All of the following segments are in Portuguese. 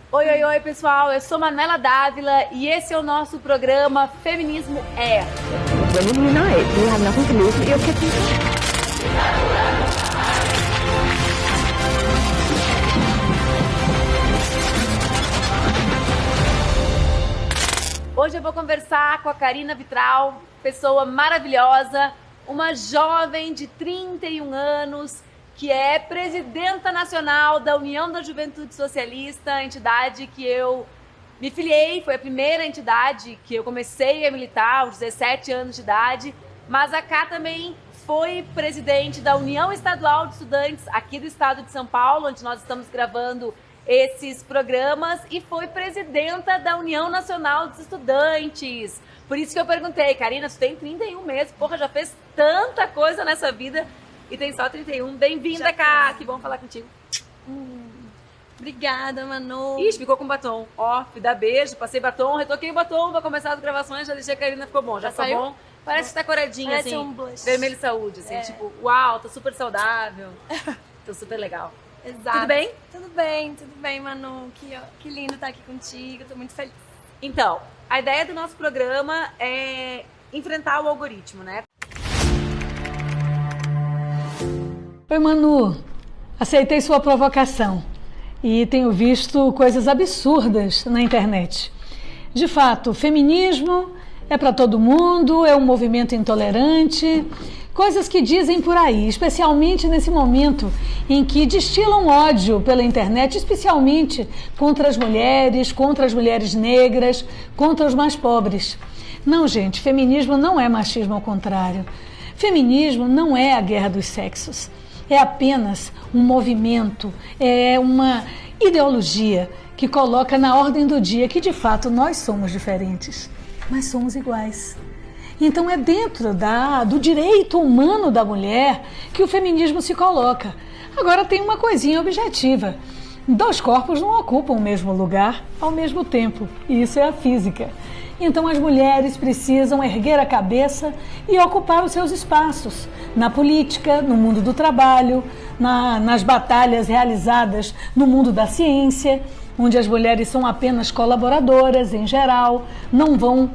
Oi, oi, oi, pessoal. Eu sou Manuela Dávila e esse é o nosso programa Feminismo É. Women unite. We have nothing to lose. You're kicking. Hoje eu vou conversar com a Karina Vitral, pessoa maravilhosa, uma jovem de 31 anos, que é presidenta nacional da União da Juventude Socialista, a entidade que eu me filiei, foi a primeira entidade que eu comecei a militar aos 17 anos de idade, mas a Ká também foi presidente da União Estadual de Estudantes aqui do estado de São Paulo, onde nós estamos gravando esses programas, e foi presidenta da União Nacional dos Estudantes. Por isso que eu perguntei, Karina, você tem 31 meses, porra, já fez tanta coisa nessa vida e tem só 31. Bem-vinda, Ká, que bom falar contigo. Obrigada, Manu. Ixi, ficou com batom. Ó, fui dar beijo, passei batom, retoquei o batom pra começar as gravações, já deixei a Karina, ficou bom. Já ficou saiu? bom. Parece que tá coradinha, Parece assim, um blush. vermelho saúde, assim, tipo, uau, tô super saudável, tô super legal. Exato. Tudo bem? Tudo bem, Manu. Que lindo estar aqui contigo, tô muito feliz. Então, a ideia do nosso programa é enfrentar o algoritmo, né? Oi, Manu. Aceitei sua provocação e tenho visto coisas absurdas na internet. De fato, o feminismo é para todo mundo, é um movimento intolerante, coisas que dizem por aí, especialmente nesse momento em que destilam ódio pela internet, especialmente contra as mulheres negras, contra os mais pobres. Não, gente, feminismo não é machismo, ao contrário. Feminismo não é a guerra dos sexos. É apenas um movimento, é uma ideologia que coloca na ordem do dia que, de fato, nós somos diferentes, mas somos iguais. Então é dentro do direito humano da mulher que o feminismo se coloca. Agora tem uma coisinha objetiva. Dois corpos não ocupam o mesmo lugar ao mesmo tempo, e isso é a física. Então as mulheres precisam erguer a cabeça e ocupar os seus espaços na política, no mundo do trabalho, nas batalhas realizadas no mundo da ciência, onde as mulheres são apenas colaboradoras em geral, não vão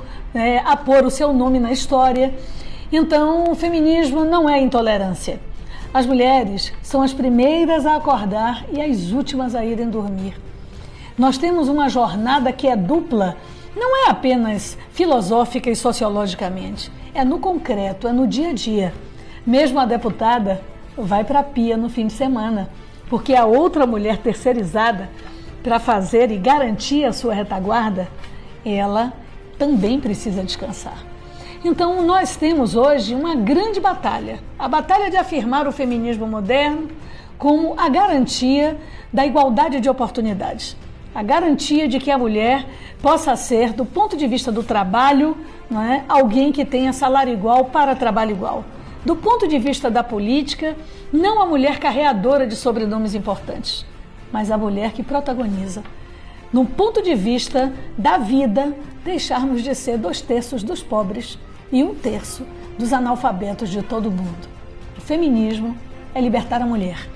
apor o seu nome na história. Então o feminismo não é intolerância. As mulheres são as primeiras a acordar e as últimas a irem dormir. Nós temos uma jornada que é dupla. Não é apenas filosófica e sociologicamente, é no concreto, é no dia a dia. Mesmo a deputada vai para a pia no fim de semana, porque a outra mulher terceirizada para fazer e garantir a sua retaguarda, ela também precisa descansar. Então nós temos hoje uma grande batalha, a batalha de afirmar o feminismo moderno como a garantia da igualdade de oportunidades. A garantia de que a mulher possa ser, do ponto de vista do trabalho, alguém que tenha salário igual para trabalho igual. Do ponto de vista da política, não a mulher carreadora de sobrenomes importantes, mas a mulher que protagoniza. No ponto de vista da vida, deixarmos de ser 2/3 dos pobres e 1/3 dos analfabetos de todo o mundo. O feminismo é libertar a mulher.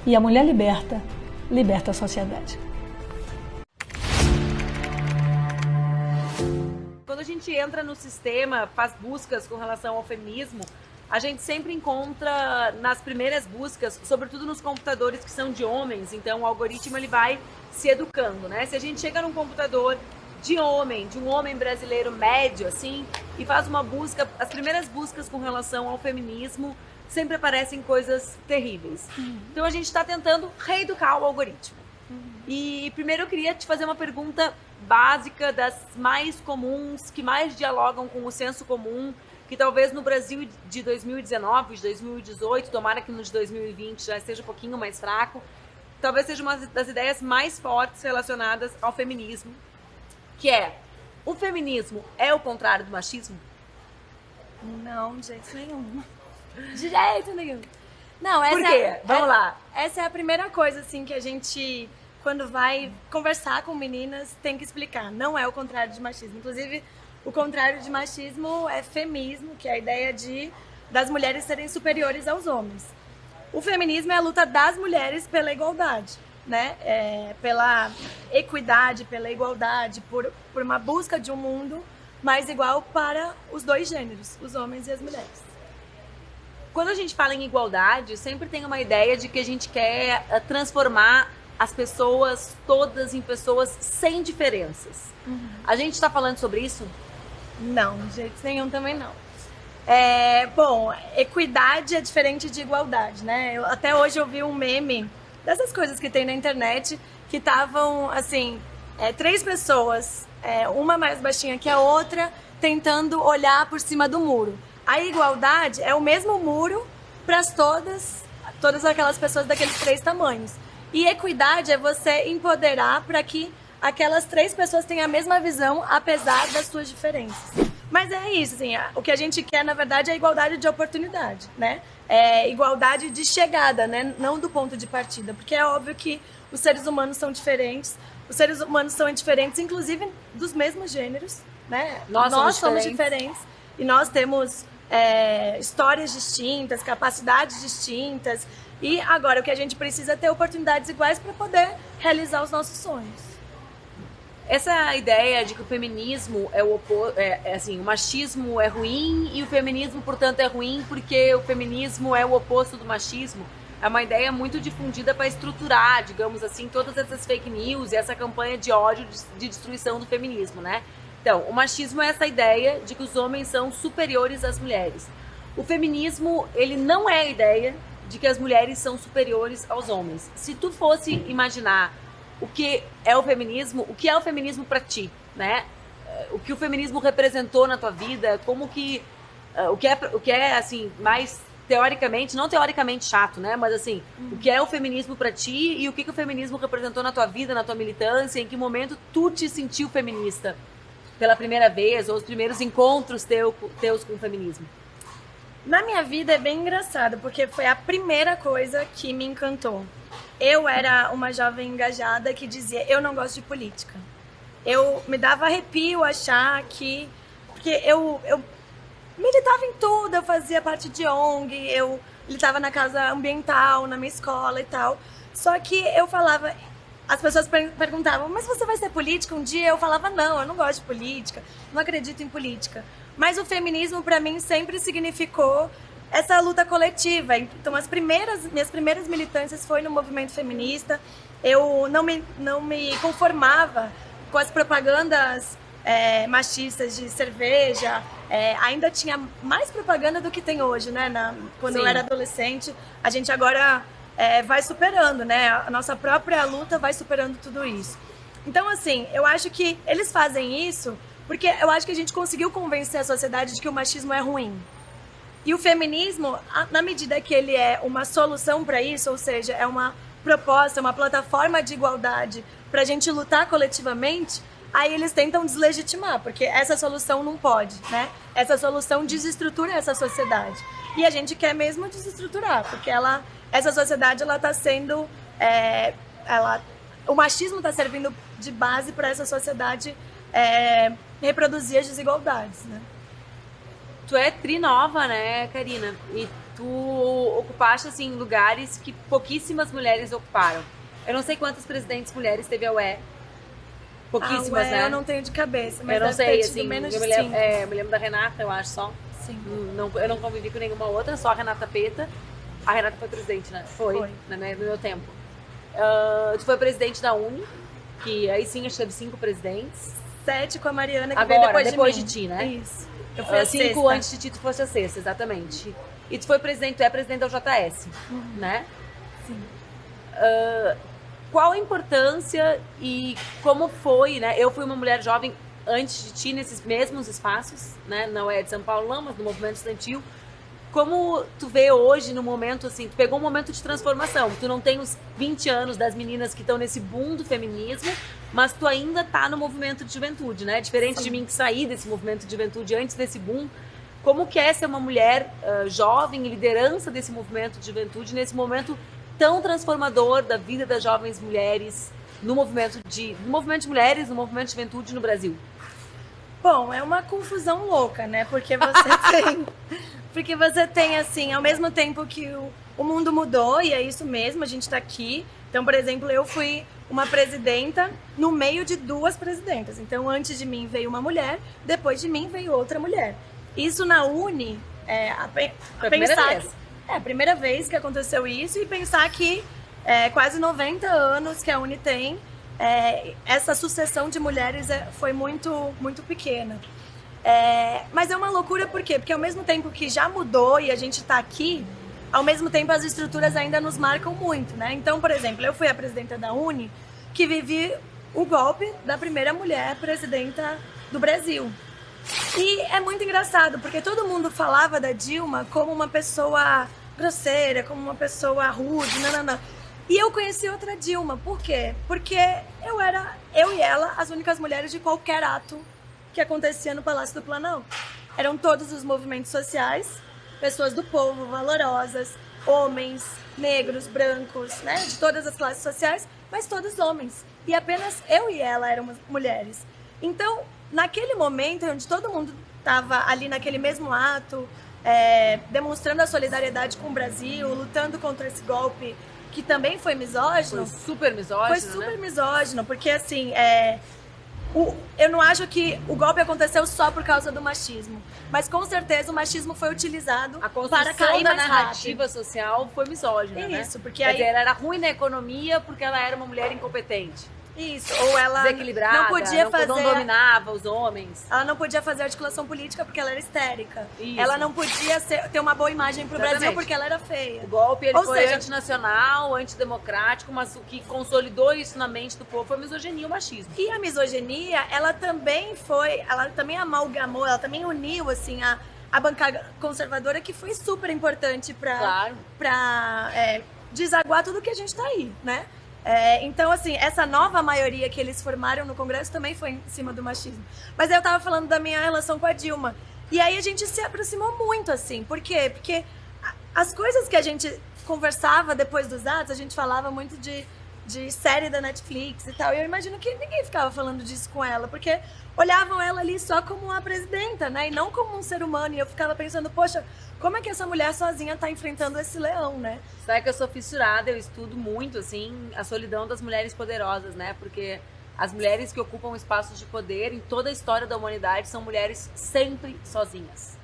E a mulher liberta a sociedade. Quando a gente entra no sistema, faz buscas com relação ao feminismo, a gente sempre encontra nas primeiras buscas, sobretudo nos computadores que são de homens, então o algoritmo ele vai se educando, né? Se a gente chega num computador de um homem brasileiro médio, assim, e faz uma busca, as primeiras buscas com relação ao feminismo sempre aparecem coisas terríveis. Então a gente está tentando reeducar o algoritmo. E primeiro eu queria te fazer uma pergunta básica, das mais comuns, que mais dialogam com o senso comum, que talvez no Brasil de 2019, de 2018, tomara que no de 2020 já esteja um pouquinho mais fraco, talvez seja uma das ideias mais fortes relacionadas ao feminismo, que é: o feminismo é o contrário do machismo? Não, de jeito nenhum. De jeito nenhum. Não, Por quê? Vamos lá. Essa é a primeira coisa, assim, que a gente, quando vai conversar com meninas, tem que explicar. Não é o contrário de machismo. Inclusive, o contrário de machismo é feminismo, que é a ideia das mulheres serem superiores aos homens. O feminismo é a luta das mulheres pela igualdade. né, pela equidade, pela igualdade, por uma busca de um mundo mais igual para os dois gêneros, os homens e as mulheres. Quando a gente fala em igualdade, sempre tem uma ideia de que a gente quer transformar as pessoas todas em pessoas sem diferenças. A gente está falando sobre isso? Não, de jeito nenhum também não. Bom, equidade é diferente de igualdade, né? Até hoje eu vi um meme dessas coisas que tem na internet que estavam, assim, 3 pessoas, uma mais baixinha que a outra, tentando olhar por cima do muro. A igualdade é o mesmo muro para todas aquelas pessoas daqueles 3 tamanhos. E equidade é você empoderar para que aquelas 3 pessoas tenham a mesma visão, apesar das suas diferenças. Mas é isso, assim, o que a gente quer, na verdade, é igualdade de oportunidade, né? Igualdade de chegada, né? Não do ponto de partida, porque é óbvio que os seres humanos são diferentes, inclusive dos mesmos gêneros, né? Nós somos diferentes e nós temos histórias distintas, capacidades distintas, e agora o que a gente precisa é ter oportunidades iguais para poder realizar os nossos sonhos. Essa ideia de que o feminismo assim, o machismo é ruim e o feminismo, portanto, é ruim porque o feminismo é o oposto do machismo, é uma ideia muito difundida para estruturar, digamos assim, todas essas fake news e essa campanha de ódio, de destruição do feminismo, né? Então, o machismo é essa ideia de que os homens são superiores às mulheres. O feminismo, ele não é a ideia de que as mulheres são superiores aos homens. Se tu fosse imaginar o que é o feminismo para ti, né? O que o feminismo representou na tua vida, como que o que é assim mais teoricamente, não teoricamente chato, né? Mas assim, o que é o feminismo para ti e o que o feminismo representou na tua vida, na tua militância, em que momento tu te sentiu feminista pela primeira vez ou os primeiros encontros teus com o feminismo? Na minha vida é bem engraçado, porque foi a primeira coisa que me encantou. Eu era uma jovem engajada que dizia, eu não gosto de política. Eu me dava arrepio achar que... Porque eu militava em tudo, eu fazia parte de ONG, eu militava na causa ambiental, na minha escola e tal. Só que eu falava... As pessoas perguntavam, mas você vai ser política um dia? Eu falava, não, eu não gosto de política, não acredito em política. Mas o feminismo, para mim, sempre significou essa luta coletiva. Então, minhas primeiras militâncias foi no movimento feminista. Eu não me conformava com as propagandas machistas de cerveja. Ainda tinha mais propaganda do que tem hoje, né? Quando eu era adolescente, a gente agora vai superando, né? A nossa própria luta vai superando tudo isso. Então, assim, eu acho que eles fazem isso porque eu acho que a gente conseguiu convencer a sociedade de que o machismo é ruim. E o feminismo, na medida que ele é uma solução para isso, ou seja, é uma proposta, uma plataforma de igualdade para a gente lutar coletivamente, aí eles tentam deslegitimar, porque essa solução não pode, né? Essa solução desestrutura essa sociedade. E a gente quer mesmo desestruturar, porque essa sociedade está sendo... o machismo está servindo de base para essa sociedade reproduzir as desigualdades, né? Tu é trinova, né, Karina? E tu ocupaste, assim, lugares que pouquíssimas mulheres ocuparam. Eu não sei quantas presidentes mulheres teve a UE. Pouquíssimas, né? Eu não tenho de cabeça, mas eu não sei, assim, menos de 5. Eu me lembro da Renata, eu acho, só. Sim. Eu não convivi com nenhuma outra, só a Renata Peta. A Renata foi presidente, né? Foi. No meu tempo. Tu foi presidente da UNE, que aí sim, acho que teve 5 presidentes. 7 com a Mariana, que agora, veio depois de ti, né? Isso. Eu fui a 5 sexta. antes de ti, tu fosse a 6ª, exatamente. E tu foi presidente, tu é presidente da JS, né? Sim. Qual a importância e como foi, né? Eu fui uma mulher jovem antes de ti nesses mesmos espaços, né? Não é de São Paulo, não, mas no movimento estudantil. Como tu vê hoje no momento, assim, tu pegou um momento de transformação. Tu não tem os 20 anos das meninas que estão nesse boom do feminismo, mas tu ainda tá no movimento de juventude, né? Diferente de mim que saí desse movimento de juventude antes desse boom. Como que é ser uma mulher jovem, liderança desse movimento de juventude, nesse momento tão transformador da vida das jovens mulheres, no movimento de mulheres, no movimento de juventude no Brasil? Bom, é uma confusão louca, né? Porque você tem, assim, ao mesmo tempo que o mundo mudou, e é isso mesmo, a gente tá aqui, Então, por exemplo, eu fui uma presidenta no meio de 2 presidentas. Então, antes de mim veio uma mulher, depois de mim veio outra mulher. Isso na Uni, a primeira vez que aconteceu isso, e pensar que quase 90 anos que a Uni tem, essa sucessão de mulheres foi muito, muito pequena. Mas é uma loucura, por quê? Porque ao mesmo tempo que já mudou e a gente está aqui, ao mesmo tempo as estruturas ainda nos marcam muito, né? Então, por exemplo, eu fui a presidenta da Uni que vivi o golpe da primeira mulher presidenta do Brasil. E é muito engraçado, porque todo mundo falava da Dilma como uma pessoa grosseira, como uma pessoa rude, nananã. E eu conheci outra Dilma. Por quê? Porque eu e ela, as únicas mulheres de qualquer ato que acontecia no Palácio do Planalto. Eram todos os movimentos sociais, pessoas do povo, valorosas, homens, negros, brancos, né, de todas as classes sociais, mas todos homens. E apenas eu e ela éramos mulheres. Então, naquele momento onde todo mundo estava ali naquele mesmo ato, demonstrando a solidariedade com o Brasil, lutando contra esse golpe que também foi misógino. Foi super misógino, Foi super misógino, porque assim, eu não acho que o golpe aconteceu só por causa do machismo, mas com certeza o machismo foi utilizado para cair da mais narrativa rápido. social foi misógina, né? Isso, porque Quer aí... dizer, ela era ruim na economia porque ela era uma mulher incompetente. Isso, ou ela Desequilibrada, não podia fazer... não dominava os homens. Ela não podia fazer articulação política porque ela era histérica. Isso. Ela não podia ter uma boa imagem pro Exatamente. Brasil porque ela era feia. O golpe ele Ou foi seja, antinacional, antidemocrático, mas o que consolidou isso na mente do povo foi a misoginia e o machismo. E a misoginia, ela também amalgamou, ela também uniu, assim, a bancada conservadora, que foi super importante pra desaguar tudo que a gente tá aí, né? Então, assim, essa nova maioria que eles formaram no Congresso também foi em cima do machismo. Mas eu tava falando da minha relação com a Dilma. E aí a gente se aproximou muito, assim. Por quê? Porque as coisas que a gente conversava depois dos atos, a gente falava muito de série da Netflix e tal. E eu imagino que ninguém ficava falando disso com ela, porque olhavam ela ali só como uma presidenta, né? E não como um ser humano. E eu ficava pensando, poxa, como é que essa mulher sozinha tá enfrentando esse leão, né? Sabe que eu sou fissurada, eu estudo muito, assim, a solidão das mulheres poderosas, né? Porque as mulheres que ocupam espaços de poder em toda a história da humanidade são mulheres sempre sozinhas.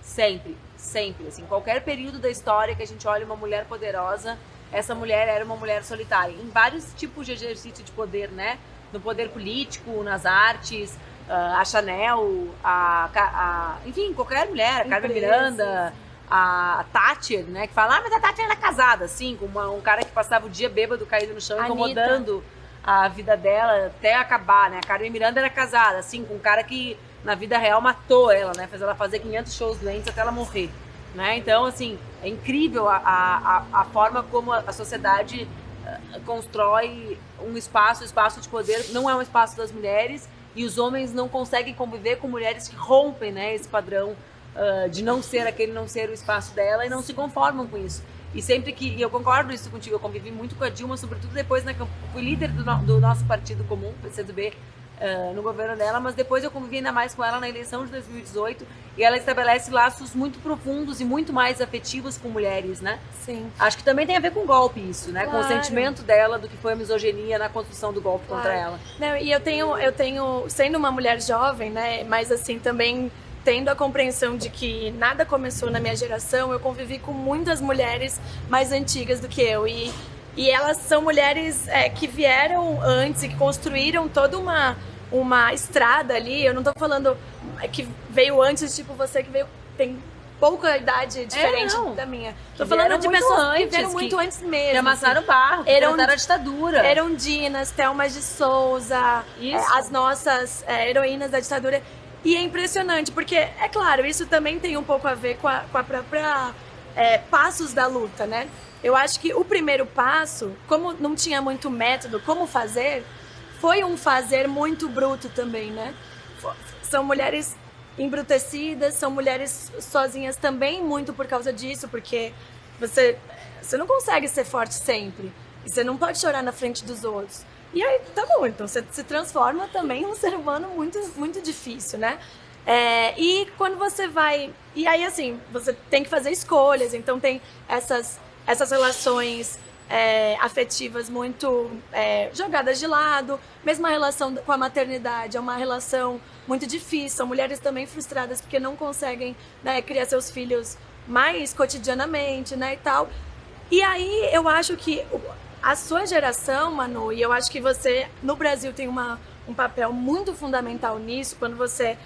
Sempre, sempre. Assim, qualquer período da história que a gente olha uma mulher poderosa, essa mulher era uma mulher solitária. Em vários tipos de exercício de poder, né? No poder político, nas artes, a Chanel, enfim, qualquer mulher, a Carmen Miranda, a Thatcher, né? Que fala, mas a Thatcher era casada, assim, com um cara que passava o dia bêbado, caído no chão, incomodando a vida dela até acabar, né? A Carmen Miranda era casada, assim, com um cara que na vida real matou ela, né? Fez ela fazer 500 shows doentes até ela morrer, né? Então, assim, é incrível a forma como a sociedade constrói um espaço de poder. Não é um espaço das mulheres, e os homens não conseguem conviver com mulheres que rompem, né, esse padrão de não ser o espaço dela, e não se conformam com isso. E sempre e eu concordo isso contigo, eu convivi muito com a Dilma, sobretudo depois, né, que eu fui líder do nosso partido comum, PCdoB, no governo dela, mas depois eu convivi ainda mais com ela na eleição de 2018, e ela estabelece laços muito profundos e muito mais afetivos com mulheres, né? Sim. Acho que também tem a ver com o golpe isso, né? Claro. Com o sentimento dela do que foi a misoginia na construção do golpe contra ela. Não, e eu tenho, sendo uma mulher jovem, né, mas assim, também tendo a compreensão de que nada começou na minha geração, eu convivi com muitas mulheres mais antigas do que eu, e elas são mulheres que vieram antes e que construíram toda uma estrada ali. Eu não tô falando que veio antes, tipo você que tem pouca idade diferente da minha. Tô falando de pessoas que vieram muito antes mesmo. Que amassaram o barro, que enfrentaram a ditadura. Eram Dinas, Thelma de Souza, as nossas heroínas da ditadura. E é impressionante, porque, é claro, isso também tem um pouco a ver com a própria passos da luta, né? Eu acho que o primeiro passo, como não tinha muito método, como fazer, foi um fazer muito bruto também, né? São mulheres embrutecidas, são mulheres sozinhas também, muito por causa disso, porque você não consegue ser forte sempre, e você não pode chorar na frente dos outros. E aí, tá bom, então você se transforma também em um ser humano muito, muito difícil, né? E quando você vai... E aí, assim, você tem que fazer escolhas, então tem essas relações afetivas muito jogadas de lado. Mesmo a relação com a maternidade é uma relação muito difícil. São mulheres também frustradas porque não conseguem, né, criar seus filhos mais cotidianamente, né, e tal. E aí eu acho que a sua geração, Manu, e eu acho que você no Brasil tem um papel muito fundamental nisso, quando você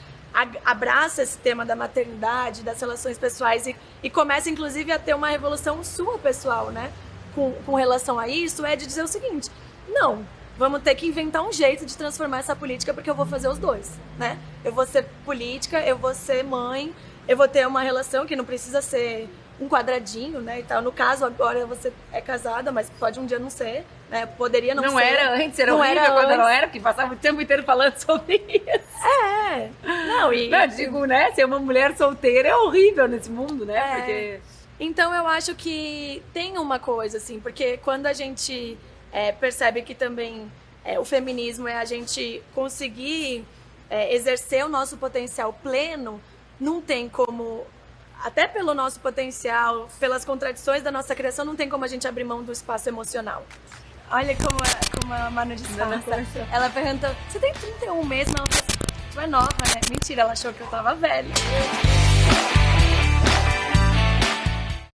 abraça esse tema da maternidade, das relações pessoais e começa inclusive a ter uma revolução sua pessoal, né? Com relação a isso, é de dizer o seguinte: não, vamos ter que inventar um jeito de transformar essa política, porque eu vou fazer os dois, né? Eu vou ser política, eu vou ser mãe, eu vou ter uma relação que não precisa ser um quadradinho, né, e tal. No caso, agora você é casada, mas pode um dia não ser, né? Poderia não ser. Não era antes, era horrível quando não era, porque passava o tempo inteiro falando sobre isso. Não, digo, né, ser uma mulher solteira é horrível nesse mundo, né, porque... Então eu acho que tem uma coisa, assim, porque quando a gente percebe que também o feminismo é a gente conseguir exercer o nosso potencial pleno, não tem como, até pelo nosso potencial, pelas contradições da nossa criação, não tem como a gente abrir mão do espaço emocional. Olha como a Manu disfarça. Ela perguntou, você tem 31 meses? Ela falou assim, tu é nova, né? Mentira, ela achou que eu tava velha.